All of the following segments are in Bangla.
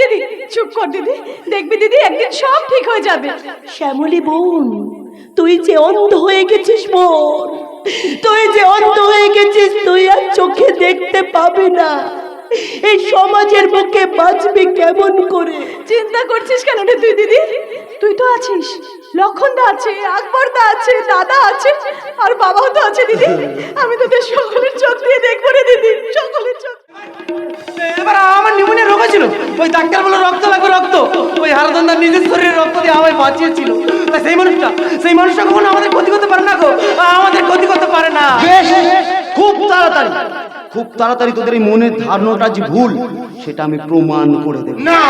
দিদি চুপ কর দিদি, দেখবি দিদি একদিন সব ঠিক হয়ে যাবে। শ্যামলী বোন, তুই যে অন্ধ হয়ে গেছিস বোন, তুই যে অন্ধ হয়ে গেছিস, তুই আর চোখে দেখতে পাবি না। এই সমাজের বুকে বাঁচবি কেমন করে? চিন্তা করছিস কেন রে তুই দিদি? তুই তো আছিস, লক্ষণদা আছে, আকবরদা আছে, দাদা আছে, আর বাবাও তো আছে দিদি। আমি তোদের সকলের চোখ দিয়ে দেখবো রে দিদি, সকলের চোখ। এবার আমার নিউমোনিয়া রোগ ছিল, ওই ডাক্তার বলে রক্ত লাগবে, রক্ত। ওই হারাধনদার নিজের শরীরে রক্ত দিয়ে আমায় বাঁচিয়েছিল। সেই মানুষটা কখনো আমাদের ক্ষতি করতে পারে না গো, আমাদের ক্ষতি করতে পারে না। বেশ, খুব তাড়াতাড়ি তোদের এই মনের ধারণাটা যে ভুল, সেটা আমি প্রমাণ করে দেব। না,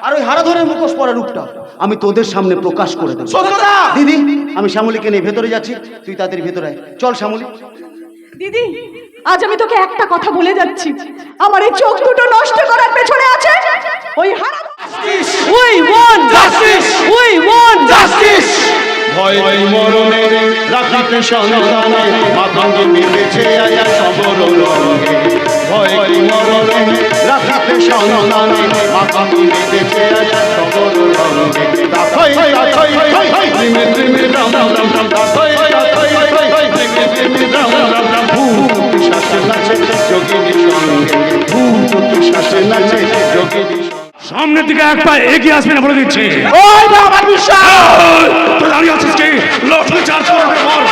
আর ওই হারাধনের মুখোশ পরা রূপটা আমি তোদের সামনে প্রকাশ করে দেব। সত্যতা। দিদি, আমি শ্যামলীকে নিয়ে ভেতরে যাচ্ছি, তুই তাড়াতাড়ি ভেতরে আয়। চল শ্যামলী। দিদি, আজ আমি তোকে একটা কথা বলে যাচ্ছি, আমার এই চোখ দুটো নষ্ট করার পেছনে আছে ওই we want justice, we want justice. ভয় মরণে রাখিতে সন্তানে মাতঙ্গে মেতেছে আয়া সবর রঙে। ভয় মরণে রাখিতে সন্তানে মাতঙ্গে মেতেছে আয়া সবর রঙে। রাখই রাখই রিমে রিমে রাম রাম রাম রাখই রাখই রিমে রিমে রাম রাম রাম। ভূত শাসে নাচে যোগিনী সঙ্গে, ভূত শাসে নাচে যোগিনী। সামনের দিকে এক পা এগিয়ে আসবে না বলে দিচ্ছি। ওই বাবা বিশ্বাস, তুই দাঁড়িয়ে আছিস কি? লঠে চার্জ করবে মর।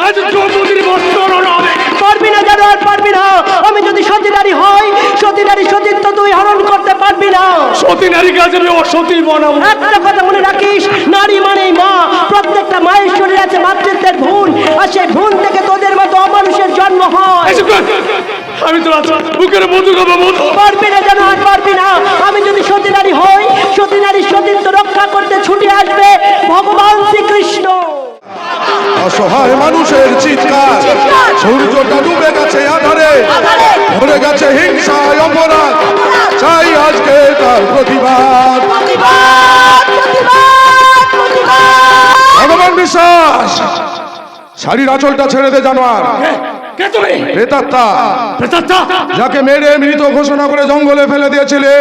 আজ দ্রৌপদীর বস্ত্র হবে। পারবি না জানো, আর পারবি না। আমি যদি সতী নারী হই, সতী নারী সতীত্ব তুই হরণ করতে পারবি না। সতী নারীকে আজ আমি অসতী বানাবো। একটা কথা মনে রাখিস, নারী মানেই মা। প্রত্যেকটা মায়ের শরীরে আছে মাতৃত্বের ভ্রূণ, আর সেই ভ্রূণ থেকে তোদের মতো অমানুষের জন্ম হয়। আমি তো আজ বুকের মধু খাবো মধু। পারবি না জানো, আর পারবি না। আমি যদি সতী নারী হই, সতী নারীর সতীত্ব রক্ষা করতে ছুটে আসবে ভগবান শ্রীকৃষ্ণ। অসহায় মানুষের চিৎকার, সূর্যটা ডুবে গেছে আধারে, ভরে গেছে হিংসায় অপরাধ, চাই আজকে তার প্রতিবাদ। ভগবান বিশ্বাস, শাড়ির আঁচলটা ছেড়ে দে জানোয়ার। কে তুমি? প্রেতাত্মা, প্রেতাত্মা? যাকে মেরে মৃত ঘোষণা করে জঙ্গলে ফেলে দিয়েছিলে,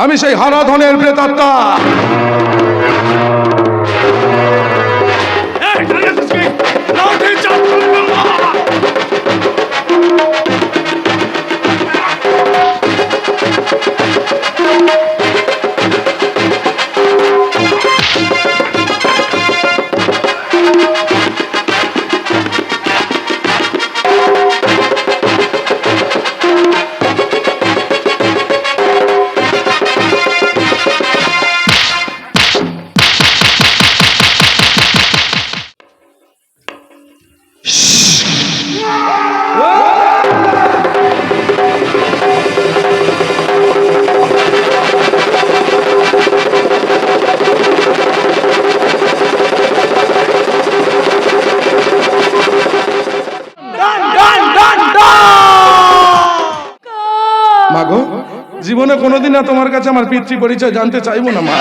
আমি সেই হারাধনের প্রেতাত্মা। এই, দাঁড়িয়ে আছিস কি? লঠে চার্জ করবে মর। মাগো, জীবনে কোনোদিন না তোমার কাছে আমার পিতৃ পরিচয় জানতে চাইবো না মা।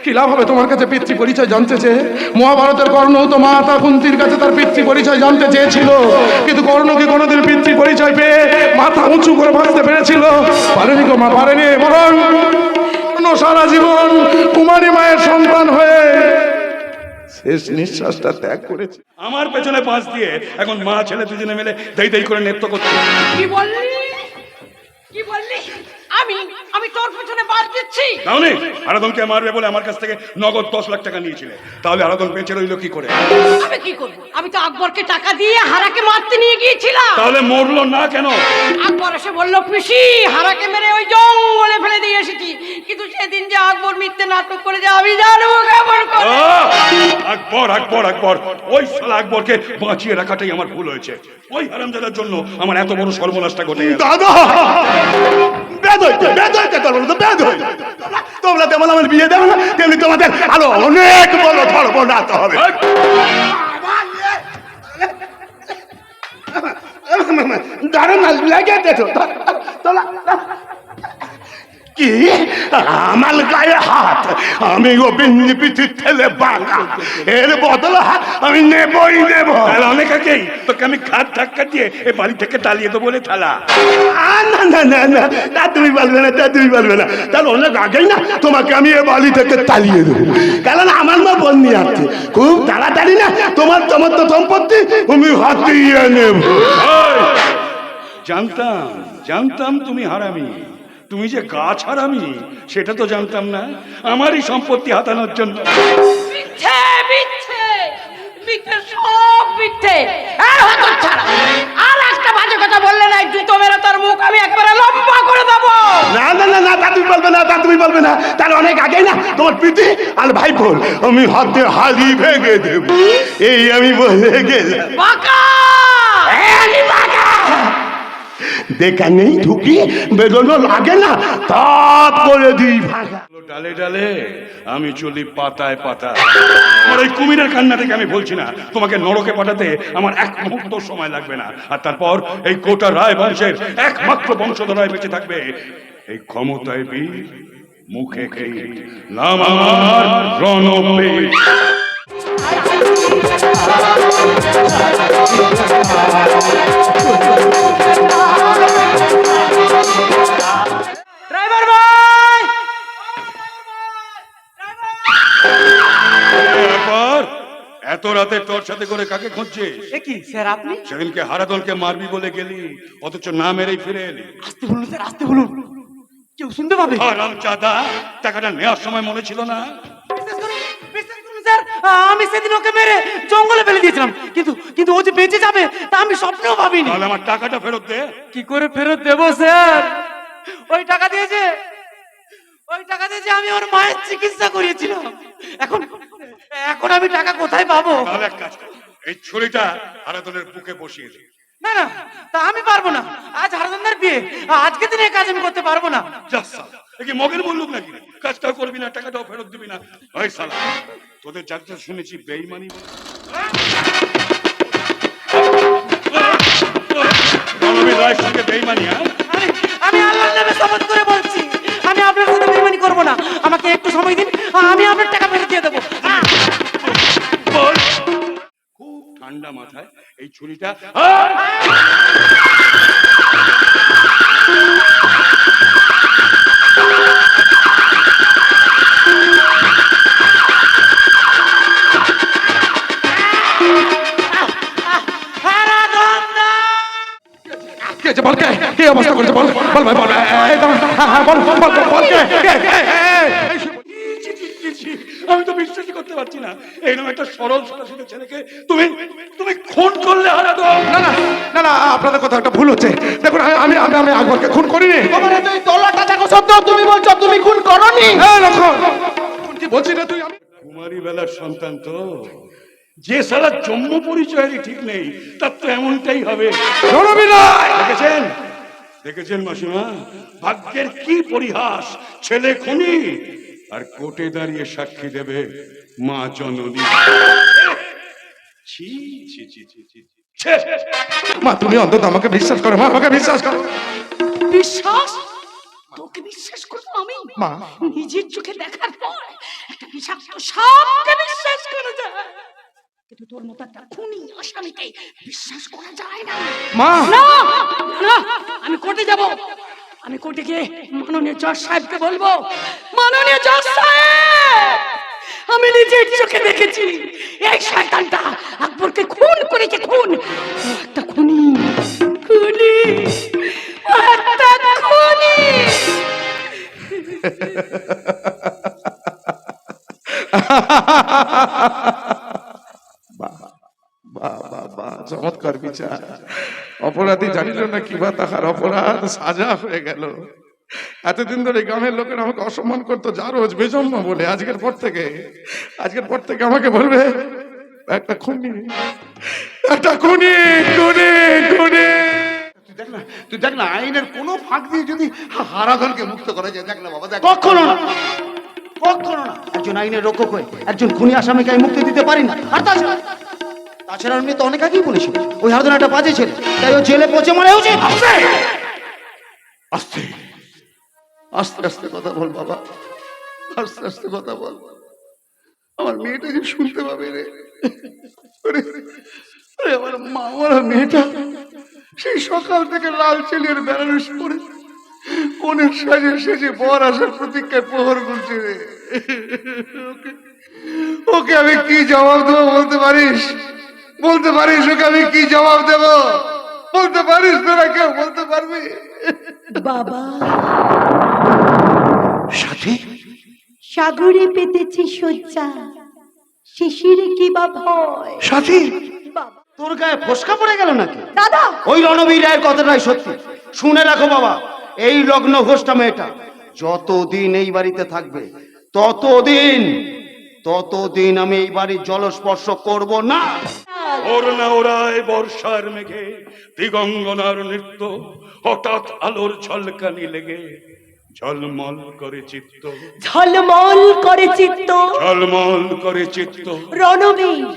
কি লাভ হবে তোমার কাছে পিতৃ পরিচয় জানতে চেয়ে? মহাভারতের কর্ণ তো মাতা কুন্তির কাছে তার পিতৃ পরিচয় জানতে চেয়েছিল, কিন্তু কর্ণ কি কোনোদিন পিতৃ পরিচয় পেয়ে মাথা উঁচু করে বাঁচতে পেরেছিল? পারেনি গো মা, পারেনি। বরং সারা জীবন কুমারী মায়ের সন্তান হয়ে শেষ নিঃশ্বাসটা ত্যাগ করেছে। আমার পেছনে পাশ দিয়ে এখন মা ছেলে দুজনে মিলে দেই দেই করে নৃত্য করছে। কি বললি? কি বললি? আমি তোর পেছনে বাদ দিচ্ছি। তাহলে আরাধনকে মারবে বলে আমার কাছ থেকে নগদ 10 লাখ টাকা নিয়েছিলে, তাহলে আরাধন বেঁচে রইল কি করে? আমি কি করব? আমি তো আকবরকে টাকা দিয়ে হারাকে মারতে নিয়ে গিয়েছিলাম। তাহলে মরলো না কেন? আকবর এসে বলল, পিসি হারাকে মেরে ওই জঙ্গলে ফেলে দিয়ে এসেছি। কিন্তু সেদিন যে আকবর মিথ্যে নাটক করে, যে আমি জানবো কেমন করে। আকবর আকবর আকবর, ওই শালা আকবরকে বাঁচিয়ে রাখাটাই আমার ভুল হয়েছে। ওই হারামজাদার জন্য আমার এত বড় সর্বনাশটা ঘটে গেছে। দাদা, তোমরা যেমন আমার বিয়ে দেবে না, তেমনি তোমাদের আরো অনেক বড় ধর্ম নাতে হবে। দাঁড়ান না, লেগে গেছো। কি আমার গায়ে হাত? আমি ও পিঠির ঠেলে বাঁকা, এর বদলা আমি নেবই নেব। তাহলে অনেক আগেই তোকে আমি ঘাট ধাক্কা দিয়ে এ বাড়ি থেকে তাড়িয়ে দেবো বলে ঠালা। না না না না, তা তুমি বলবে না, তা তুমি বলবে না। তাহলে অনেক আগেই না তোমাকে আমি এ বাড়ি থেকে তাড়িয়ে দেবো, কারণ আমার মা বন্দি আছে। খুব তাড়াতাড়ি না তোমার সমস্ত সম্পত্তি আমি হাতিয়ে নেব। ওই, জানতাম জানতাম তুমি হারামি, তুমি যে গাছ হারামি সেটা তো জানতাম না। আমারই সম্পত্তি হাতানোর জন্য। মিথ্যে মিথ্যে মিথ্যে, সব মিথ্যে। এই হতচ্ছাড়া, আর একটা বাজে কথা বললে না, জুতো মেরে তোর মুখ আমি একেবারে লম্বা করে দেবো। না না না না, তা তুমি বলবে না, তা তুমি বলবে না। তাহলে অনেক আগেই না তোমার পিঠে আর ভাই বোন আমি হাতে হালি ভেঙে দেব, এই আমি বলে গেলাম। বাঁকা দেখা নেই ঢুকি বেরোনো লাগে না, তাপ করে দিই ভাগা। ডালে ডালে আমি চলি পাতায় পাতায়। আমার এই কুমিরের কান্না থেকে আমি বলছি না, তোমাকে নরকে পাঠাতে আমার এক মুহূর্ত সময় লাগবে না। আর তারপর এই কোটা রায় বংশের একমাত্র বংশধরায় বেঁচে থাকবে এই ক্ষমতায় বীর, মুখে খেয়ে নাম আমার রণবীর। ড্রাইভার ভাই, ব্যাপার, এত রাতে তোর সাথে করে কাকে খুঁজছিস? এ কি স্যার আপনি? সেদিনকে হারাদলকে মারবি বলে গেলি, অথচ না মেরেই ফিরে এলি। আসতে বলুন স্যার, আসতে বলুন, কেউ শুনতে পাবে। হারাম চাঁদা, টাকাটা নেওয়ার সময় মনে ছিল না? বিশ্বাস করুন স্যার, আমি সেদিন ওকে মেরে জঙ্গলে ফেলে দিয়েছিলাম, কিন্তু কিন্তু ও যে বেঁচে যাবে তা আমি স্বপ্নেও ভাবিনি। তাহলে আমার টাকাটা ফেরত দে। কি করে ফেরত দেবো স্যার? ওই টাকা দিয়েছে, ওই টাকা দিয়ে যে আমি ওর মায়ের চিকিৎসা করিয়েছিলাম। এখন এখন আমি টাকা কোথায় পাবো? তাহলে এক কাজ কর, এই ছুরিটা হারাদলের বুকে বসিয়ে দে। না না, তা আমি পারবো না। আজ হারাদার বিয়ে, আজকে দিনে কাজ আমি করতে পারবো না। যা শালা, এ কি মগের বললুক নাকি? কাজটাও করবি না, টাকাটাও ফেরত দিবি না। ওই শালা, তোদের যাত্রা শুনেছি বেঈমানি। রণবীর রায়ের সঙ্গে বেঈমানি? হ্যাঁ, আমি আমি আল্লাহর নামে শপথ করে বলছি, আমি আপনার সাথে বেইমানি করবো না। আমাকে একটু সময় দিন, আমি আপনার টাকা ফেরত দিয়ে দেবো। বল। খুব ঠান্ডা মাথায় এই ছুরিটা কি অবস্থা করেছে বল বল ভাই বল, বল বল বল। আমি তো বিশ্বাসই করতে পারছি না, এইরকম একটা সরল সাদাসিধে ছেলেকে তুমি তুমি খুন করলে হারাদল। না না না না, আপনাদের কথা একটা ভুল হচ্ছে। দেখুন আমি আমি আমি আকবরকে খুন করিনি। তোমার তুই তলাটা দেখো সত্য, তুমি বলছো তুমি খুন করনি। হ্যাঁ লক্ষণ, কি বলছিস না তুই? আমি কুমারী বেলার সন্তান তো, যে সালা জন্ম পরিচয়েরই ঠিক নেই তার তো এমনটাই হবে। রণবীর রায়, দেখেছেন দেখেছেন মাসিমা, ভাগ্যের কি পরিহাস, ছেলে খুনি আর কোর্টে দাঁড়িয়ে সাক্ষী দেবে মা জননী। ছি ছি ছি ছি ছি ছি। মা তুমি অন্তত আমাকে বিশ্বাস করো, মা আমাকে বিশ্বাস করো। বিশ্বাস? তোকে বিশ্বাস করবো আমি? মা, নিজের চোখে দেখার পর একটা বিষাক্ত সাপকে বিশ্বাস করা যায়, কিন্তু তোর মতো একটা খুনি আসামিকে বিশ্বাস করা যায় না। মা না না, আমি কোর্টে যাব। আমি কোর্টে গিয়ে মাননীয় জজ সাহেবকে বলবো, মাননীয় জজ সাহেব, আমি নিজের চোখে দেখেছি এই শয়তানটা আকবরকে খুন করেছে। খুন, ও একটা খুনি, খুনি, ও একটা খুনি। চমৎকার বিচার। অপরাধী জানিল না কিবা তাহার অপরাধ সাজা হয়ে গেল। এতদিন ধরে গ্রামের লোকেরা আমাকে অসম্মান করতো যা রোজ বেজন্ম বলে, আজকের পর থেকে আমাকে বলবে একটা খুনি, একটা খুনি, খুনি, খুনি। তুই দেখ না, আইনের কোনো ফাঁক দিয়ে যদি হারাধনকে মুক্ত করা যায়, দেখ না বাবা, দেখ। কখনো না, কখনো না। একজন আইনের রক্ষক হয়ে একজন খুনি আসামিকে আমি মুক্তি দিতে পারি না। আর তাছাড়া আমি তো অনেক আগেই বলেছিল ওই হারাধন একটা বাজে ছেলে, তাই ও জেলে পচে মরে উচিত। আস্তে আস্তে আস্তে কথা বল বাবা, আস্তে আস্তে কথা বল। আমার মেয়েটা যে শুনতে পাবে রে। ওরে, ওরে আমার মা, আমার মেয়েটা সেই সকাল থেকে লাল চেলিয়ার বেনারস পরে কোনের সাজে সেজে বর আসার প্রতীক্ষায় প্রহর গুনছে রে। ওকে আমি কি জবাব দেবো বলতে পারিস? বলতে পারিস ওকে আমি কি জবাব দেব? বলতে পারিস তোরা? কেউ বলতে পারবি? বাবা, সাথী, সাগরে পেতেছি শয্যা, শিশিরে কি বা ভয়। সাথী, বাবা, তোর গায়ে ফসকা পড়ে গেল নাকি? দাদা ওই রণবীর রায়ের কথাটাই সত্যি। শুনে রাখো বাবা, এই লগ্ন ঘোষটা মেয়েটা যতদিন এই বাড়িতে থাকবে ততদিন আমি এই বাড়ির জলস্পর্শ করব না। ওর না ওরায় বর্ষার মেঘে দিগঙ্গনার নৃত্য, হঠাৎ আলোর ঝলকানি লেগে ঝলমল করে চিত্ত, ঝলমল করে চিত্ত। ঝলমল করে চিত্ত। রণবীর,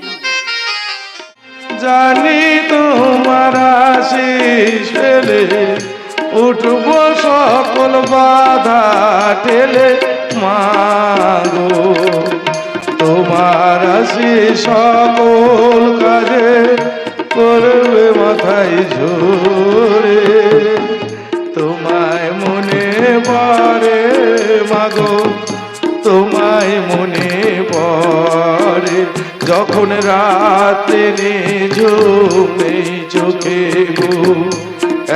জানি তোমার আশিস পেলে উঠব সকল বাধা ঠেলে, মাগো তোমার আশিস সকল কাজে করবে মাথায় ঝরে, তোমায় মনে পড়ে মাগো, তোমায় মনে পড়ে, যখন রাতে ঝুমে চোখে গো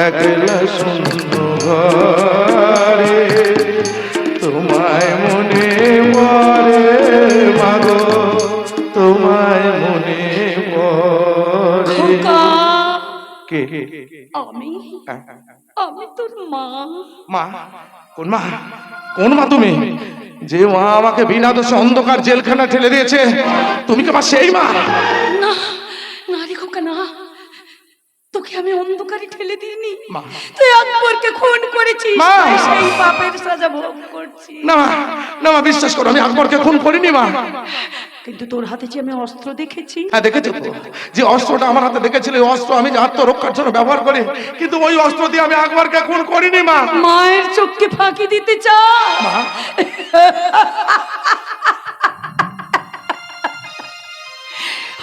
একলা শূন্য ঘরে, তোমায় মনে পড়ে মাগো, তোমায় মনে পড়ে। খোকা, কে? আমি আমি তোর মা। মা? কোন মা? কোন মা তুমি? যে মা আমাকে বিনা দোষে অন্ধকার জেলখানা ঠেলে দিয়েছে, তুমি কি মা সেই মা? না না রে খোকা, না, তোকে আমি অন্ধকারে ঠেলে দিইনি। মা। তুই আকবরকে খুন করেছিস, মা। তাই সেই পাপের সাজা ভোগ করছিস। না মা, না মা, বিশ্বাস করো আমি আকবরকে খুন করিনি মা। কিন্তু তোর হাতে যে আমি অস্ত্র দেখেছি, হ্যাঁ দেখেছো তো, যে অস্ত্রটা আমার হাতে দেখেছিলে ওই অস্ত্র আমি যে আত্মরক্ষার জন্য ব্যবহার করি, কিন্তু ওই অস্ত্র দিয়ে আমি আকবরকে খুন করিনি মা। মায়ের চোখকে ফাঁকি দিতে চাস? মা,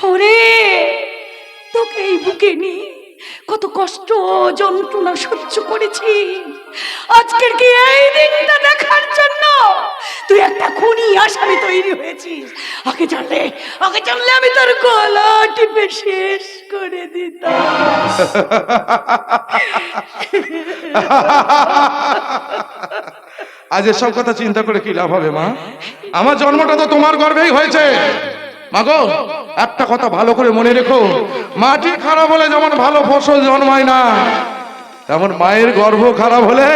ওরে, তোকে এই বুকে নিয়ে কত কষ্ট যন্ত্রণা সহ্য করেছি, আজকের কি এই দিনটা দেখার জন্য তুই একটা খুনি আসামি তৈরি হয়েছিস? আগে জানলে আমি তোর গলা টিপে শেষ করে দিতাম। আজ এসব কথা চিন্তা করে কি লাভ হবে মা? আমার জন্মটা তো তোমার গর্ভেই হয়েছে। মাগো, একটা কথা ভালো করে মনে রেখো, মাটি খারাপ হলে যেমন ভালো ফসল জন্মায় না, তেমন মায়ের গর্ভ খারাপ হলে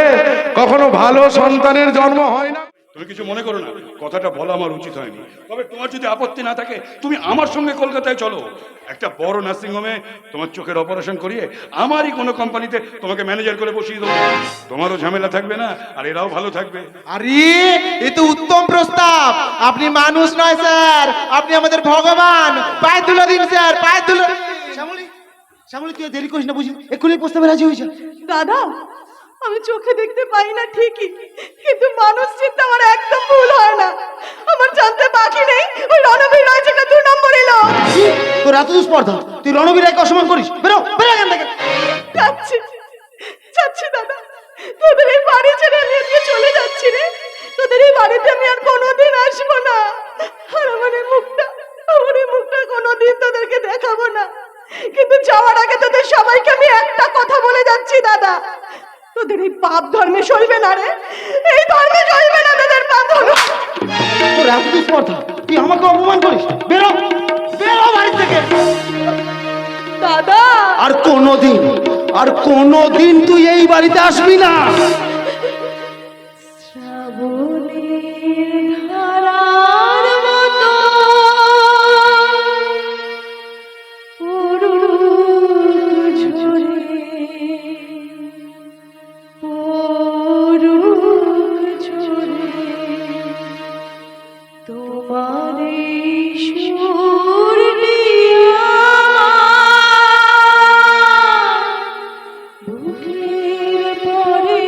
কখনো ভালো সন্তানের জন্ম হয় না। তুমি কিছু মনে করো না, কথাটা বলা আমার উচিত হয়নি। তবে তোমার যদি আপত্তি না থাকে তুমি আমার সঙ্গে কলকাতায় চলো, একটা বড় নার্সিং হোমে তোমার চোখের অপারেশন করিয়ে আমারই কোনো কোম্পানিতে তোমাকে ম্যানেজার করে বসিয়ে দেবো। তোমারও ঝামেলা থাকবে না, আর এরাও ভালো থাকবে। আরে এ তো উত্তম প্রস্তাব। আপনি মানুষ নয় স্যার, আপনি আমাদের ভগবান। পায়ে তুলে দিন স্যার, পায়ে তুলে। শ্যামলী, শ্যামলী তুই দেরি করিস না বুঝি, এক্ষুনি প্রস্তাবে রাজি হয়েছে। দাদা, আমি চোখে দেখতে পাই না ঠিকই, কিন্তু মানুষ চিন্তা আমার একদম ভুল হয় না। আমার জানতে বাকি নেই ওই রণবীর রায় যেটা 2 নম্বর এলো। তোর এত দুষ্পর্ধা, তুই রণবীর রায়কে অসম্মান করিস? বেরো, বেরো এখান থেকে। যাচ্ছি দাদা, তোদের এই বাড়ি ছেড়ে আমি আজকে চলে যাচ্ছি রে। তোদের এই বাড়িতে আমি আর কোনোদিন আসবো না, আর আমার এই মুখটা কোনোদিন তোদেরকে দেখাবো না। কিন্তু যাওয়ার আগে তোদের সবাইকে আমি একটা কথা বলে যাচ্ছি দাদা, তোদের এই পাপ ধর্মে সইবে না রে, এই ধর্মে সইবে না তোদের পাপ ধর্ম। তোর এত দুষ্পর্ধা, তুই আমাকে অপমান করিস? বেরো, বেরো বাড়ি থেকে। দাদা, আর কোনোদিন তুই এই বাড়িতে আসবি না। শ্রাবণের ধারার মতো পড়ুক ঝরে, পড়ুক ঝরে তোমার এই সুরটি আমার বুকের পরে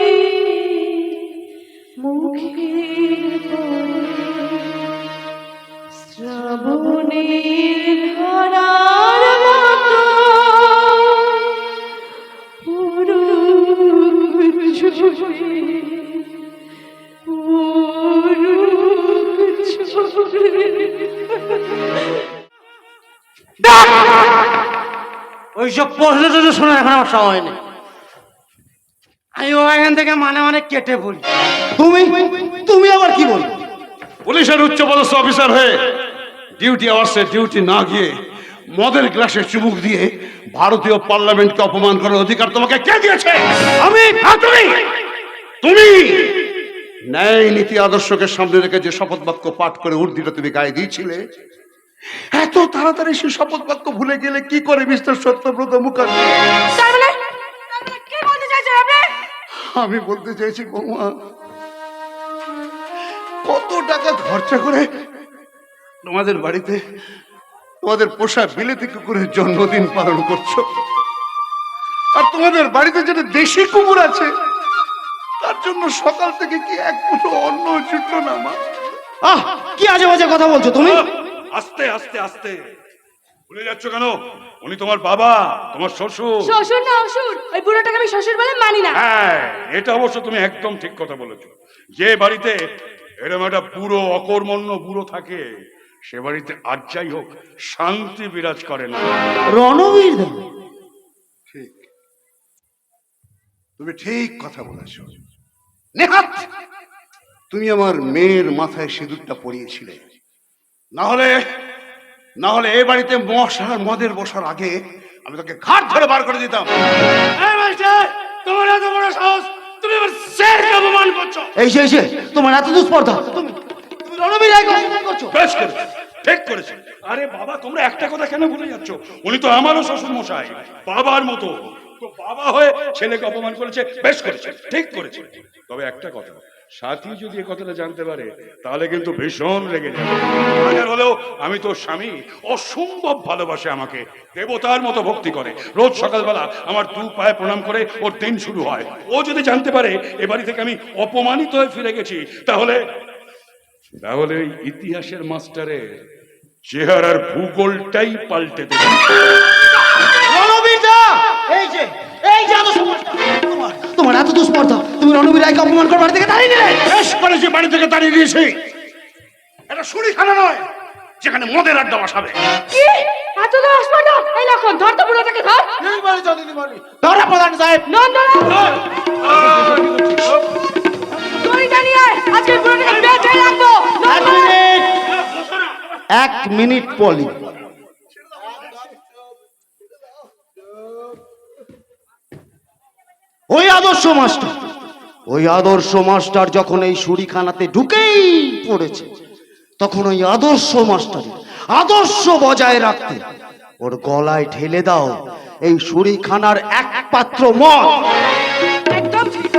ওইসব প্রশ্ন টশ্ন শোনার এখন আমার সময় নেই। আমি ও এখান থেকে মানে মানে কেটে পড়ি। তুমি তুমি আবার কি বল? পুলিশের উচ্চপদস্থ অফিসার হয়ে ডিউটি আওয়ার্সে ডিউটি না গিয়ে মদের গ্লাসে চুমুক দিয়ে ভারতীয় পার্লামেন্টকে অপমান করার অধিকার তোমাকে কে দিয়েছে? আমি? তুমি তুমি ন্যায় নীতি আদর্শকে সামনে রেখে যে শপথ বাক্য পাঠ করে উর্দিটা তুমি গায়ে দিয়েছিলে, এত তাড়াতাড়ি সেই শপথ বাক্য ভুলে গেলে কি করে মিস্টার সত্যব্রত মুখার্জি? কি বলতে চাইছেন আপনি? আমি বলতে চাইছি বৌমা, কত টাকা খরচা করে তোমাদের বাড়িতে তোমাদের পোষা বিলেতি কুকুরের জন্মদিন পালন করছো, আর তোমাদের বাড়িতে যেটা দেশি কুকুর আছে তার জন্য সকাল থেকে কি এক মুঠো অন্ন জুটলো না মা? আহ, কি আজে বাজে কথা বলছো তুমি? আস্তে আস্তে আস্তে, ভুলে যাচ্ছ কেন? উনি তোমার বাবা, তোমার শ্বশুর। শ্বশুর না অসুর, ওই বুড়োটাকে আমি শ্বশুর বলে মানি না। হ্যাঁ, এটা অবশ্য তুমি একদম ঠিক কথা বলেছো। যে বাড়িতে এরকম একটা বুড়ো অকর্মণ্য বুড়ো থাকে, সে বাড়িতে আর যাই হোক শান্তি বিরাজ করে না। রণবীর দা, ঠিক, তুমি ঠিক কথা বলেছো। নেহাত তুমি আমার মেয়ের মাথায় সিঁদুরটা পরিয়েছিলে, না হলে এই বাড়িতে মশার মদের বসার আগে আমি তোকে ঘাট ধরে বার করে দিতাম। তোমার এত বড় সাহস, তুমি আমার স্যারকে অপমান করছো। এই যে তোমার এত দুষ্পর্ধা, তুমি রণবীর রায়কে অপমান করছো। বেশ করেছো, ঠিক করেছো। আরে বাবা, তোমরা একটা কথা কেন ভুলে যাচ্ছ? উনি তো আমারও শ্বশুর মশাই, বাবার মতো। তো বাবা হয়ে ছেলেকে অপমান করেছে, বেশ করেছে, ঠিক করেছে। তবে একটা কথা, সাথী যদি এই কথাটা জানতে পারে তাহলে কিন্তু ভীষণ রেগে যাবে। হাজার হলেও আমি তোর স্বামী, অসম্ভব ভালোবাসে আমাকে, দেবতার মতো ভক্তি করে। রোজ সকালবেলা আমার দু পায়ে প্রণাম করে ওর দিন শুরু হয়। ও যদি জানতে পারে এ বাড়ি থেকে আমি অপমানিত হয়ে ফিরে গেছি, তাহলে ওই ইতিহাসের মাস্টারের চেহারার ভূগোলটাই পাল্টে দেবে। রণবীর দা, এই যে আদর্শ তোমার এত দুষ্পর্ধা, তুমি রণবীর রায়কে অপমান করে বাড়ি থেকে তাড়িয়ে নিলে। বেশ করেছি, বাড়ি থেকে তাড়িয়ে দিয়েছি। এটা শুড়িখানা নয় যেখানে মদের আড্ডা বসাবে। কি এত দোষ পড়লো? এই লক্ষণ, ধর তো বুড়োটাকে, ধর। ধরা প্রধান সাহেব। দড়িটা নিয়ে আয়, আজকে বুড়োটাকে বেঁধে রাখবো। এক মিনিট পলি। ওই আদর্শ মাস্টার যখন এই শুরিখানাতে ঢুকেই পড়েছে, তখন ওই আদর্শ মাস্টারের আদর্শ বজায় রাখতে ওর গলায় ঢেলে দাও এই শুরিখানার এক পাত্র মদ। একদম ঠিক।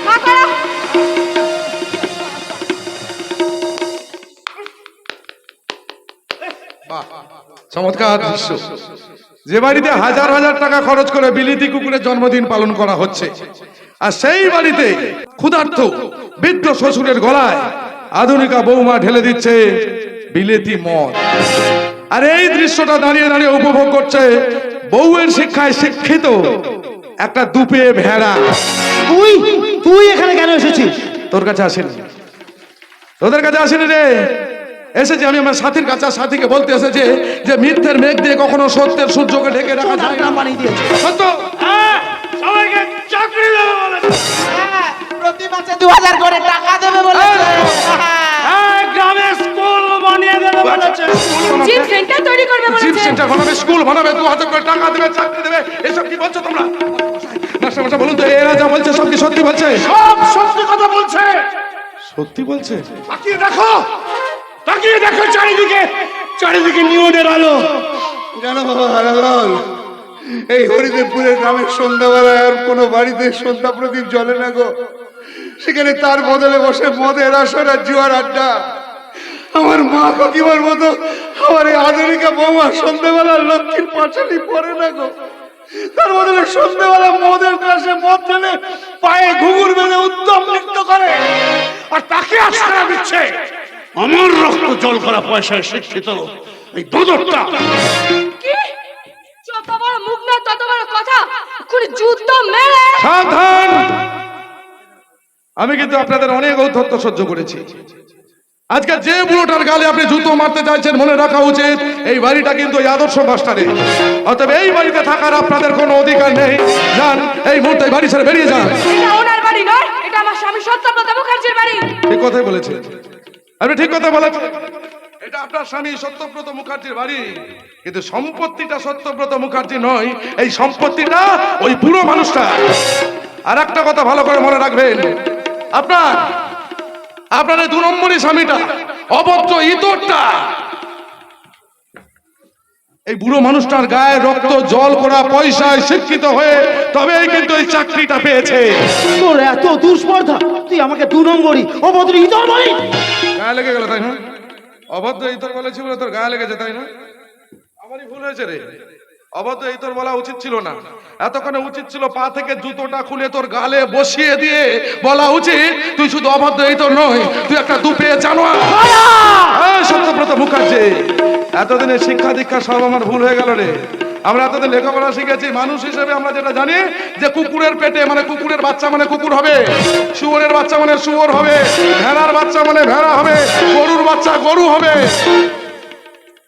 মা করো। চমৎকার দৃশ্য। যে বাড়িতে হাজার হাজার টাকা খরচ করে বিলিতি কুকুরের জন্মদিন পালন করা হচ্ছে, আর সেই বাড়িতে ক্ষুধার্ত বৃদ্ধ শ্বশুরের গলায় আধুনিকা বৌমা ঢেলে দিচ্ছে বিলেতি মদ। আর এই দৃশ্যটা দাঁড়িয়ে দাঁড়িয়ে উপভোগ করছে বউয়ের শিক্ষায় শিক্ষিত একটা দুপে ভেড়া। তুই এখানে কেন এসেছিস? তোর কাছে আসেনি, তোদের কাছে আসেনি রে। এসেছে আমি আমার সাথীর কাছে, সাথীকে বলতে এসেছে যে মিথ্যের মেঘ দিয়ে কখনো সত্যের সূর্যকে ঢেকে রাখা যায় না। বানিয়ে দিয়েছে। সত্য, সবাইকে চাকরি দেবে বলেছে। প্রতি মাসে 2000 করে টাকা দেবে বলেছে। গ্রামে স্কুল বানিয়ে দেবে বলেছে। জিম সেন্টার তৈরি করবে জিম বলেছে। সেন্টার বানাবে, স্কুল বানাবে, 2000 করে টাকা দেবে, চাকরি দেবে। এসব কি বলছো তোমরা? মাস্টার বলুন তো, এরা যা বলছে সব কি সত্যি বলছে? সব সত্যি কথা বলছে। সত্যি বলছে? তাকিয়ে দেখো চারিদিকে নিয়নের আলো। জানো বাবা হারালাল, এই হরিদেবপুরের গ্রামের সন্ধ্যাবেলায় আর কোনো বাড়িতে সন্ধ্যা প্রদীপ জ্বলে না গো। সেখানে তার বদলে বসে মদের আসর আর জুয়ার আড্ডা। আমার মা কাকিমার মতো আমার এই আধুনিকা বৌমা সন্ধ্যাবেলা লক্ষ্মীর পাঁচালি পরে না গো। তার বদলে সন্ধ্যাবেলা মদের গ্লাসে মদ ঢেলে পায়ে ঘুঙুর বেঁধে উত্তম নৃত্য করে, আর তাকে আশ্রয় দিচ্ছে আমার রক্ত জল করা পয়সায় শিক্ষিত এই দোদরটা। কি? যত বড় মুখ না তত বড় কথা। কোন যুদ্ধ মেরে। সাবধান! আমি কিন্তু আপনাদের অনেক ঔদ্ধত্য সহ্য করেছি, আজকে যে বুড়োটার গালে আপনি জুতো মারতে চাইছেন মনে রাখা উচিত এই বাড়িটা কিন্তু এই আদর্শ মাস্টারে, অতএব এই বাড়িতে থাকার আপনাদের কোনো অধিকার নেই। যান, এই মুহূর্তে বাড়ি ছেড়ে বেরিয়ে যান। এটা ওনার বাড়ি নয়, এটা আমার স্বামী সত্যব্রত মুখার্জির বাড়ি। ঠিক কথাই বলেছেন, আপনি ঠিক কথা বলেছেন। এটা আপনার স্বামী সত্যব্রত মুখার্জির বাড়ি, কিন্তু সম্পত্তিটা সত্যব্রত মুখার্জি নয়, এই সম্পত্তিটা ওই বুড়ো মানুষটা। আর একটা কথা ভালো করে মনে রাখবেন, আপনার এই 2 নম্বরই স্বামীটা, অভদ্র ইতরটা, এই বুড়ো মানুষটার গায়ে রক্ত জল করা পয়সায় শিক্ষিত হয়ে তবেই কিন্তু এই চাকরিটা পেয়েছে। তোর এত দুষ্পর্ধা, তুই আমাকে 2 নম্বরই অভদ্র ইতর বলি? গায়ে লেগে গেল তাই না? অভদ্র ইতর বলেছি বলে তোর গায়ে লেগেছে তাই না? আমারই ভুল হয়েছে রে, অভদ্র ইতর বলা উচিত ছিল না। এতক্ষণে উচিত ছিল পা থেকে জুতোটা খুলে তোর গালে বসিয়ে দিয়ে বলা উচিত তুই শুধু অভদ্র ইতর নয়, তুই একটা দুপে জানোয়ার। সত্যব্রত মুখার্জি, এতদিনের শিক্ষা দীক্ষা সব আমার ভুল হয়ে গেল রে। আমরা এতদিন লেখাপড়া শিখেছি, মানুষ হিসেবে আমরা যেটা জানি যে কুকুরের পেটে মানে কুকুরের বাচ্চা মানে কুকুর হবে, শুয়োরের বাচ্চা মানে শুয়োর হবে, ভেড়ার বাচ্চা মানে ভেড়া হবে, গরুর বাচ্চা গরু হবে।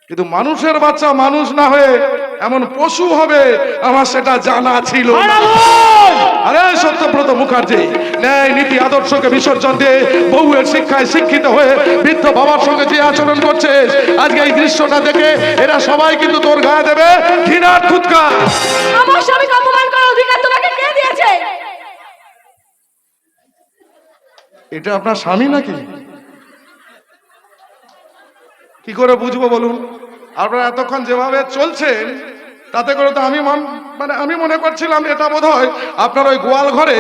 কিন্তু মানুষের বাচ্চা মানুষ না হয়ে এমন পশু হবে আমার সেটা জানা ছিল না। আরে সত্যব্রত মুখার্জি, ন্যায় নীতি আদর্শকে বিসর্জন দিয়ে বউয়ের শিক্ষায় শিক্ষিত হয়ে বৃদ্ধ বাবার সঙ্গে যে আচরণ করছে, আজকে এই দৃশ্যটা দেখে এরা সবাই কিন্তু তোর গায়ে দেবে ঘৃণার ফুৎকার। আমার স্বামীকে অপমান করার অধিকার তোমাকে কে দিয়েছে? এটা আপনার স্বামী নাকি? কি করে বুঝবো বলুন? আপনারা এতক্ষণ যেভাবে চলছেন তাতে করে তো আমি মনে করছিলাম এটা বোধহয় আপনার ওই গোয়াল ঘরে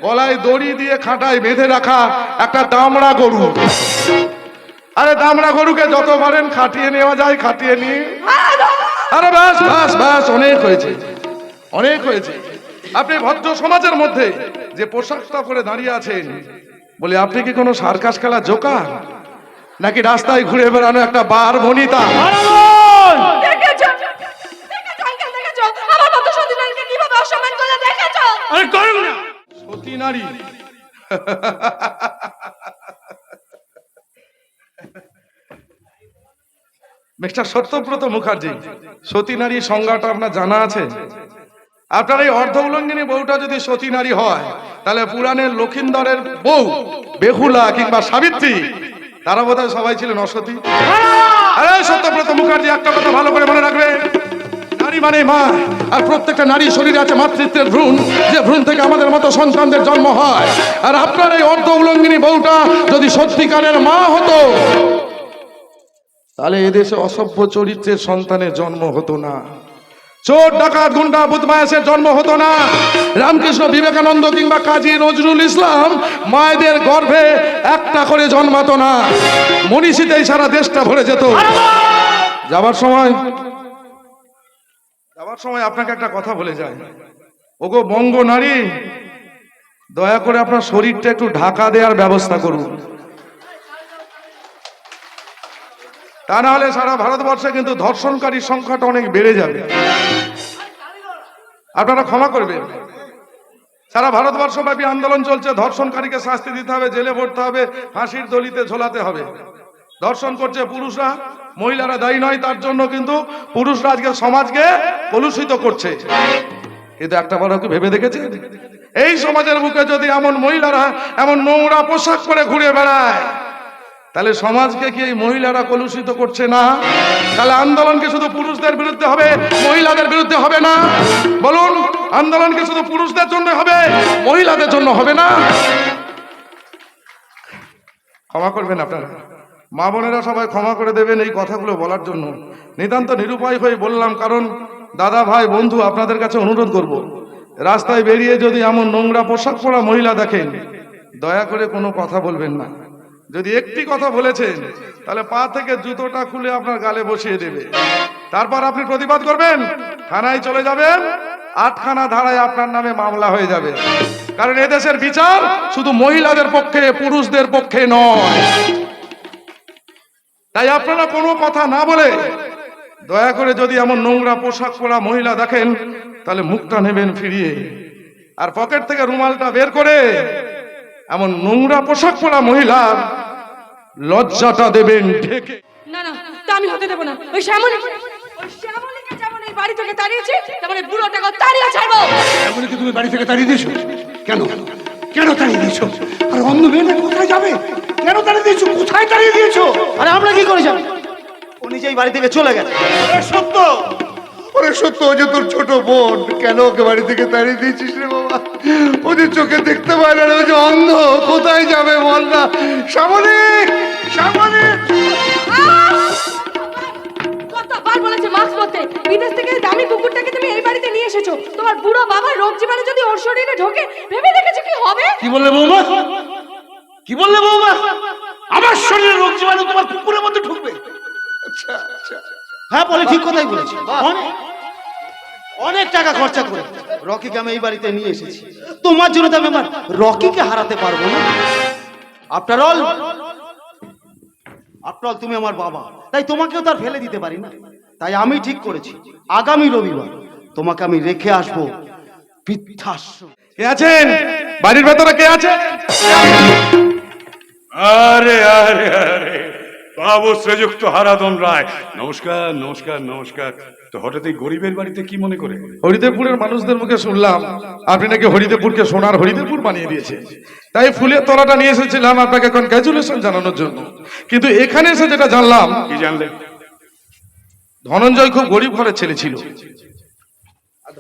গলায় দড়ি দিয়ে খাটায় বেঁধে রাখা একটা দামড়া গরু। আরে দামড়া গরুকে যত পারেন খাটিয়ে নেওয়া যায়, খাটিয়ে নিয়ে। আরে ব্যাস ব্যাস ব্যাস, অনেক হয়েছে, অনেক হয়েছে। আপনি ভদ্র সমাজের মধ্যে যে পোশাকটা পরে দাঁড়িয়ে আছেন, বলে আপনি কি কোনো সার্কাস খেলা জোকার নাকি রাস্তায় ঘুরে বেড়ানো একটা বার বনিতা? দেখেছো? দেখেছো আঙ্কেল, দেখেছো আমার মতো সতী নারীকে কিভাবে অসম্মান করে? দেখেছো? আরে করুন না। সতী নারী? মিস্টার সত্যব্রত মুখার্জি, সতী নারী সংজ্ঞাটা আপনার জানা আছে? আপনার এই অর্ধ উলঙ্গিনী বউটা যদি সতী নারী হয়, তাহলে পুরাণের লক্ষিন্দরের বউ বেহুলা কিংবা সাবিত্রী, তারা বোধহয় সবাই ছিলেন অসতী। আরে সত্যব্রত মুখার্জি, একটা কথা ভালো করে মনে রাখবে, নারী মানে মা, আর প্রত্যেকটা নারীর শরীরে আছে মাতৃত্বের ভ্রূণ, যে ভ্রূণ থেকে আমাদের মতো সন্তানদের জন্ম হয়। আর আপনার এই অর্ধ উলঙ্গিনী বউটা যদি সত্যিকারের মা হতো, তাহলে এদেশে অসভ্য চরিত্রের সন্তানের জন্ম হতো না, চোর ডাকাত গুন্ডা বদমায়েশের জন্ম হতো না, রামকৃষ্ণ বিবেকানন্দ কিংবা কাজী নজরুল ইসলাম মায়েদের গর্ভে একটা করে জন্মাতো না, মনীষীতেই সারা দেশটা ভরে যেত। যাবার সময় আপনাকে একটা কথা বলে যায়, ওগো বঙ্গ নারী, দয়া করে আপনার শরীরটা একটু ঢাকা দেওয়ার ব্যবস্থা করুন, তা না হলে সারা ভারতবর্ষে কিন্তু ধর্ষণকারীর সংখ্যাটা অনেক বেড়ে যাবে। আপনারা ক্ষমা করবেন, সারা ভারতবর্ষব্যাপী আন্দোলন চলছে, ধর্ষণকারীকে শাস্তি দিতে হবে, জেলে ভরতে হবে, ফাঁসির দড়িতে ঝোলাতে হবে। ধর্ষণ করছে পুরুষরা, মহিলারা দায়ী নয় তার জন্য, কিন্তু পুরুষরা আজকে সমাজকে কলুষিত করছে। কিন্তু একটা বার কি ভেবে দেখেছে, এই সমাজের বুকে যদি এমন মহিলারা এমন নোংরা পোশাক পরে ঘুরে বেড়ায়, তাহলে সমাজকে কি এই মহিলারা কলুষিত করছে না? তাহলে আন্দোলনকে শুধু পুরুষদের বিরুদ্ধে হবে, মহিলাদের বিরুদ্ধে হবে না? বলুন, আন্দোলনকে শুধু পুরুষদের জন্য হবে, মহিলাদের জন্য হবে না? ক্ষমা করবেন আপনারা, মা বোনেরা সবাই ক্ষমা করে দেবেন এই কথাগুলো বলার জন্য। নিতান্ত নিরুপায় হয়ে বললাম, কারণ দাদা ভাই বন্ধু আপনাদের কাছে অনুরোধ করব, রাস্তায় বেরিয়ে যদি এমন নোংরা পোশাক পরা মহিলা দেখেন, দয়া করে কোনো কথা বলবেন না। যদি একটি কথা বলেছেন, তাহলে পা থেকে জুতোটা খুলে আপনার গালে বসিয়ে দেবে। তারপর আপনি প্রতিবাদ করবেন, থানায় চলে যাবেন, 8খানা ধারায় আপনার নামে মামলা হয়ে যাবে। কারণ এদেশের বিচার শুধু মহিলাদের পক্ষে, পুরুষদের পক্ষে নয়। তাই আপনারা কোনো কথা না বলে দয়া করে যদি এমন নোংরা পোশাক পরা মহিলা দেখেন, তাহলে মুখটা নেবেন ফিরিয়ে, আর পকেট থেকে রুমালটা বের করে এমন নোংরা পোশাক পরা মহিলার লজ্জাটা দেবেন ঢেকে। না না, তা আমি হতে দেবো না। ওই শ্যামলীকে যেমন এই বাড়ি থেকে তাড়িয়েছি, তেমন এই বুড়োটাকে তাড়িয়ে ছাড়বো। এমনকি তুমি বাড়ি থেকে তাড়িয়ে দিয়েছো কেন? কেন তাড়িয়ে দিয়েছো? আর অন্ধ মেয়েটা কোথায় যাবে? কেন তাড়িয়ে দিয়েছো? কোথায় তাড়িয়ে দিয়েছো? আরে আমরা কি করে যাবো? ও নিজেই বাড়ি থেকে চলে গেছে। সত্য, ওরে সত্য, ও যে তোর ছোট বোন, কেন ওকে বাড়ি থেকে তাড়িয়ে দিয়েছিস রে বাবা? ও যে চোখে দেখতে পায় না, ও যে অন্ধ, কোথায় যাবে বল না? শ্যামলী, শ্যামলী! কতবার বলেছে মাস্ক পরতে? বিদেশ থেকে দামি কুকুরটাকে তুমি এই বাড়িতে নিয়ে এসেছো। তোমার বুড়ো বাবার রোগ জীবাণু যদি ওর শরীরে ঢোকে, ভেবে দেখেছো কি হবে? কি বললে বৌমা? কি বললে বৌমা? আমার শরীরে রোগ জীবাণু তোমার কুকুরের মধ্যে ঢুকবে? আচ্ছা আচ্ছা, হ্যাঁ বলে ঠিক কথাই বলেছে। অনেক টাকা খরচা করে রকিকে আমি এই বাড়িতে নিয়ে এসেছি। তোমার জন্য তো আমি আমার রকিকে হারাতে পারবো না। আফটার অল তুমি আমার বাবা, তাই তোমাকেও তার ফেলে দিতে পারি না। তাই আমি ঠিক করেছি আগামী রবিবার তোমাকে আমি রেখে আসবো বৃদ্ধাশ্রম। কে আছেন বাড়ির ভেতরে? কে আছে? আরে আরে আরে বাবু শ্রীযুক্ত হারাধন রায়, নমস্কার নমস্কার নমস্কার। তো হঠাৎ এই গরিবের বাড়িতে কি মনে করে? হরিদেবপুরের মানুষদের মুখে শুনলাম আপনি নাকি হরিদেবপুরকে সোনার হরিদেবপুর বানিয়ে দিয়েছেন, তাই ফুলের তলাটা নিয়ে এসেছিলাম আপনাকে কনগ্রাচুলেশন জানানোর জন্য। কিন্তু এখানে এসে যেটা জানলাম, কি জানলে? ধনঞ্জয় খুব গরিব ঘরের ছেলে ছিল।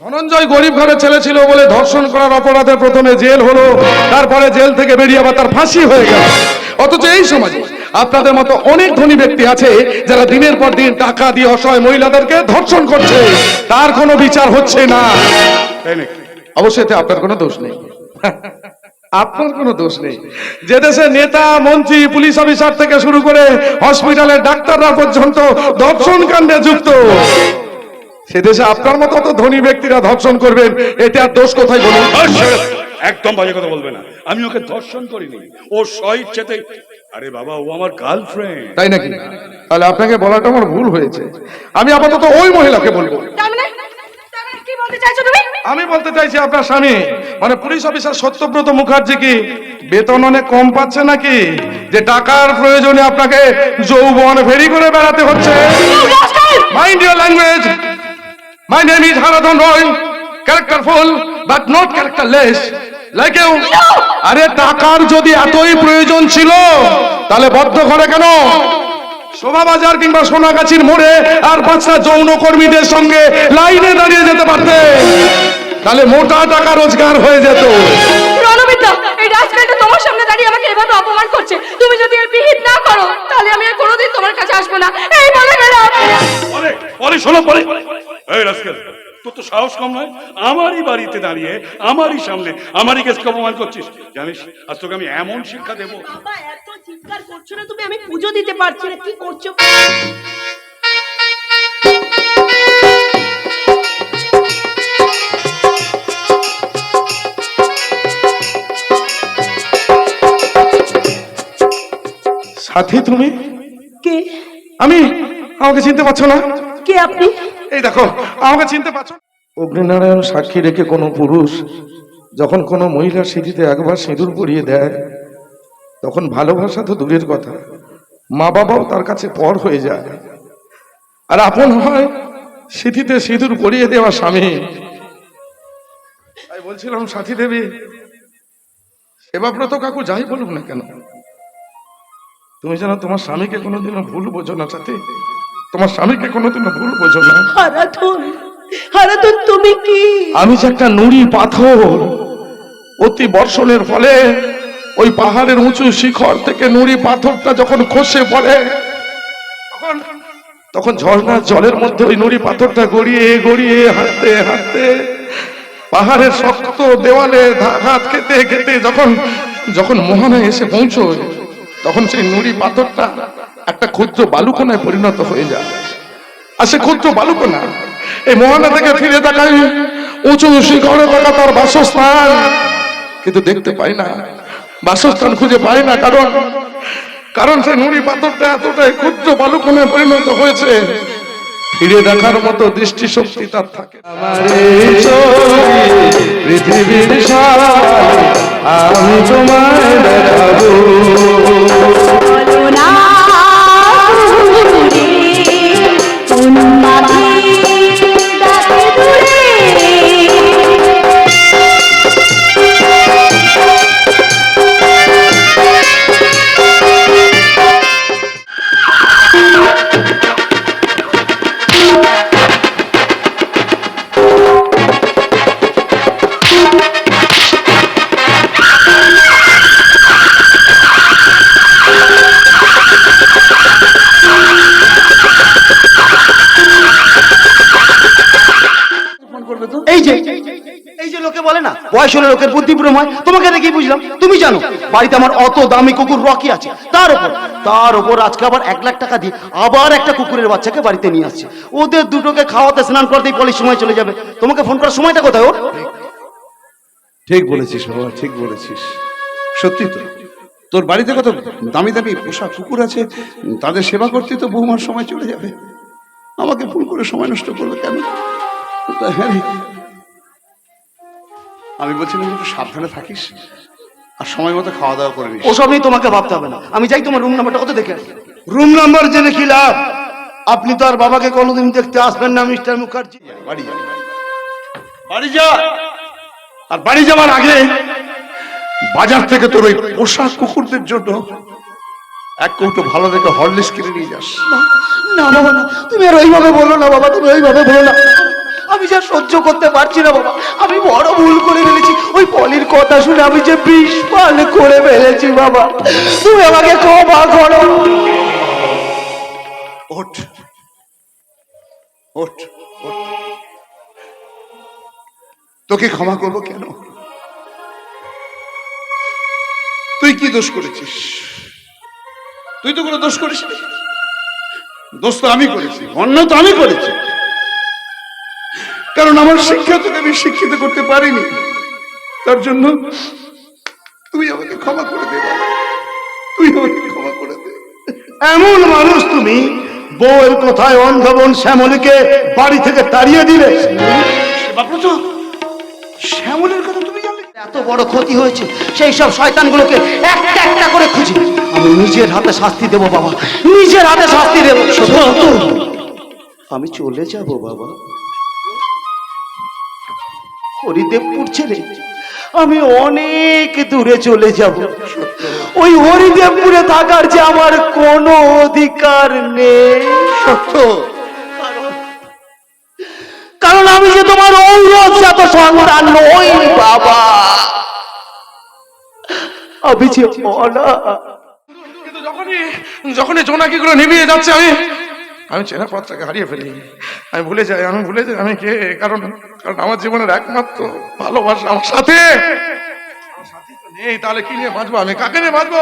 ধনঞ্জয় গরিব ঘরের ছেলে ছিল বলে ধর্ষণ করার অপরাধে প্রথমে জেল হলো, তারপরে জেল থেকে বেরিয়ে আবার তার ফাঁসি হয়ে গেল। অথচ এই সমাজে আপনাদের মতো অনেক ধনী ব্যক্তি আছে যারা দিনের পর দিন টাকা দিয়ে অসহায় মহিলাদেরকে ধর্ষণ করছে, তার কোনো বিচার হচ্ছে না। তাই নাকি? অবশ্যই এতে আপনার কোনো দোষ নেই, আপনার কোনো দোষ নেই। যে দেশে নেতা মন্ত্রী পুলিশ অফিসার থেকে শুরু করে হসপিটালের ডাক্তাররা পর্যন্ত ধর্ষণ কাণ্ডে যুক্ত, সে দেশে আপনার মতো তো ধনী ব্যক্তিরা ধর্ষণ করবেন, এতে আর দোষ কোথায় বলুন? একদম বাজে কথা বলবে না। আমি ওকে ধর্ষণ করিনি, ও স্বইচ্ছাতে। আরে বাবা, ও আমার গার্লফ্রেন্ড। তাই নাকি? তাহলে আপনাকে বলাটা আমার ভুল হয়েছে। আমি আপাতত ওই মহিলাকে বলবো। তার মানে কি বলতে চাইছো তুমি? আমি বলতে চাইছি আপনার স্বামী মানে পুলিশ অফিসার সত্যব্রত মুখার্জি কি বেতন অনেক কম পাচ্ছে নাকি, যে টাকার প্রয়োজনে আপনাকে যৌবন ফেরি করে বেড়াতে হচ্ছে? Mind your language. My name is Haradhan Roy, characterful but not characterless like you. আরে টাকার যদি এতই প্রয়োজন ছিল তাহলে বদ্ধ ঘরে কেন শোভাবাজার কিংবা সোনাগাছির মোড়ে আর 5টা যৌন কর্মীদের সঙ্গে লাইনে দাঁড়িয়ে যেতে পারতে, তাহলে মোটা টাকা রোজগার হয়ে যেত। রণবিদ্যা, এই রাজকালটা তোমার সামনে দাঁড়িয়ে আমাকে এভাবে অপমান করছে। তুমি যদি এর বিহিত না করো তাহলে আমি আর কোনোদিন তোমার কাছে আসবো না। এই বলে গেলাম। বলে শোনো, বলে এই রাস্কেল, তোর তো সাহস কম নয়। আমারই বাড়িতে দাঁড়িয়ে আমারই সামনে আমারই কেসকে অপমান করছিস। জানিস আজ তোকে আমি এমন শিক্ষা দেবো। বাবা এত চিৎকার করছো না তুমি, আমি পুজো দিতে পারছি না, কি করছো? সাথী তুমি? কে? আমি? আমাকে চিনতে পারছো না? কে আপনি? এই দেখো, আমাকে চিনতে পারছো? অগ্নিনারায়ণ সাক্ষী রেখে কোনো পুরুষ যখন কোনো মহিলার সিঁথিতে একবার সিঁদুর পরিয়ে দেয়, তখন ভালোবাসা তো দূরের কথা, মা বাবাও তার কাছে পর হয়ে যায়। আর আপন হয় সিঁথিতে সিঁদুর পরিয়ে দেওয়া স্বামী। তাই বলছিলাম সাথী দেবী, সেবাব্রত কাকু যাই বলুক না কেন, তুমি যেন তোমার স্বামীকে কোনোদিনও ভুল বোঝো না সাথী, তোমার স্বামীকে কোনোদিনও ভুল বোঝো না। হারাধন, হারাধন তুমি কি? আমি যে একটা নুড়ি পাথর, অতি বর্ষণের ফলে ওই পাহাড়ের উঁচু শিখর থেকে নুড়ি পাথরটা যখন খসে পড়ে, তখন ঝর্ণার জলের মধ্যে ওই নুড়ি পাথরটা গড়িয়ে গড়িয়ে হাঁটতে হাঁটতে পাহাড়ের শক্ত দেওয়ালে আঘাত খেতে খেতে যখন যখন মোহনায় এসে পৌঁছয়, তখন সেই নুড়ি পাথরটা একটা ক্ষুদ্র বালুকণায় পরিণত হয়ে যায়। আর সে ক্ষুদ্র বালুকণা এই মোহনা থেকে ফিরে তাকায় উঁচু শিখরে থাকা তার বাসস্থান, কিন্তু দেখতে পাই না, বাসস্থান খুঁজে পাই না। কারণ সেই নুড়ি পাথরটা এতটাই ক্ষুদ্র বালুকণায় পরিণত হয়েছে, ফিরে দেখার মতো দৃষ্টিশক্তি তার থাকে। পৃথিবীর আমি তোমায় দেখাবো। এই যে লোকে বলে না বয়স হলে লোকের বুদ্ধিভ্রম হয়, তোমাকে দেখেই বুঝলাম তুমি জানো বাড়িতে আমার অত দামি কুকুর রকি আছে, তার উপর আজকে আবার 1 লাখ টাকা দিয়ে আবার একটা কুকুরের বাচ্চাকে বাড়িতে নিয়ে আসছে। ওদের দুটোকে খাওয়াতে স্নান করতেই পলির সময় চলে যাবে, তোমাকে ফোন করার সময়টা কোথায় ওর? ঠিক বলেছিস বাবা, ঠিক বলেছিস। সত্যি তো, তোর বাড়িতে কত দামি দামি পোষা কুকুর আছে, তাদের সেবা করতে তো বৌমার সময় চলে যাবে, আমাকে ফোন করে সময় নষ্ট করবে কেন? হ্যাঁ রে, আমি বলছিলাম একটু সাবধানে থাকিস আর সময় মতো খাওয়া দাওয়া করে নিস। ওসব নিয়ে তোমাকে ভাবতে হবে না, আমি যাই তোমার রুম নাম্বারটা কত দেখে আসি। রুম নাম্বার জেনে কি লাভ? আপনি তো আর বাবাকে কোনোদিন দেখতে আসবেন না মিস্টার মুখার্জি। বাড়ি যা, বাড়ি যা। আর বাড়ি যাওয়ার আগে বাজার থেকে তোর ওই পোষা কুকুরদের জন্য 1 কৌটো ভালো দেখে হরলিক্স কিনে নিয়ে যাস। না বাবা না, তুমি আর ওইভাবে বলো না বাবা, তুমি ওইভাবে বলো না, আমি যা সহ্য করতে পারছি না বাবা, আমি বড় ভুল করে ফেলেছি। ওই পলির কথা শুনে আমি যে বিষ পান করে ফেলেছি বাবা, তুমি আমাকে ক্ষমা করো। ওঠ ওঠ ওঠ, তোকে ক্ষমা করবো কেন? তুই কি দোষ করেছিস? তুই তো কোনো দোষ করিস না, দোষ তো আমি করেছি, অন্যায় তো আমি করেছি, কারণ আমার শিক্ষা তোকে আমি শিক্ষিত করতে পারিনি। তার জন্য তুই আমাকে ক্ষমা করে দে বাবা, তুই আমাকে ক্ষমা করে দে। এমন মানুষ তুমি, বউয়ের কথায় অন্ধবন শ্যামলীকে বাড়ি থেকে তাড়িয়ে দিলে। শ্যামলের কথা তুমি জানলে? এত বড় ক্ষতি হয়েছে, সেই সব শয়তানগুলোকে একটা একটা করে খুঁজি, আমি নিজের হাতে শাস্তি দেব বাবা, নিজের হাতে শাস্তি দেব। আমি চলে যাব বাবা, হরিদেবপুর ছেড়ে আমি অনেক দূরে চলে যাব। ওই হরিদেবপুরে থাকার যে আমার কোনো অধিকার নেই। সত্য, কারণ আমি যে তোমার ঔরজাত সন্তান নই বাবা, আমি যে অনাথ। কিন্তু যখনই জোনাকিগুলো নিভিয়ে যাচ্ছে, আমি চেনা পথটাকে হারিয়ে ফেলি, আমি ভুলে যাই আমি কে। কারণ আমার জীবনের একমাত্র ভালোবাসা আমার সাথে নেই, তাহলে কি নিয়ে বাঁচবো? আমি কাকে নিয়ে বাঁচবো?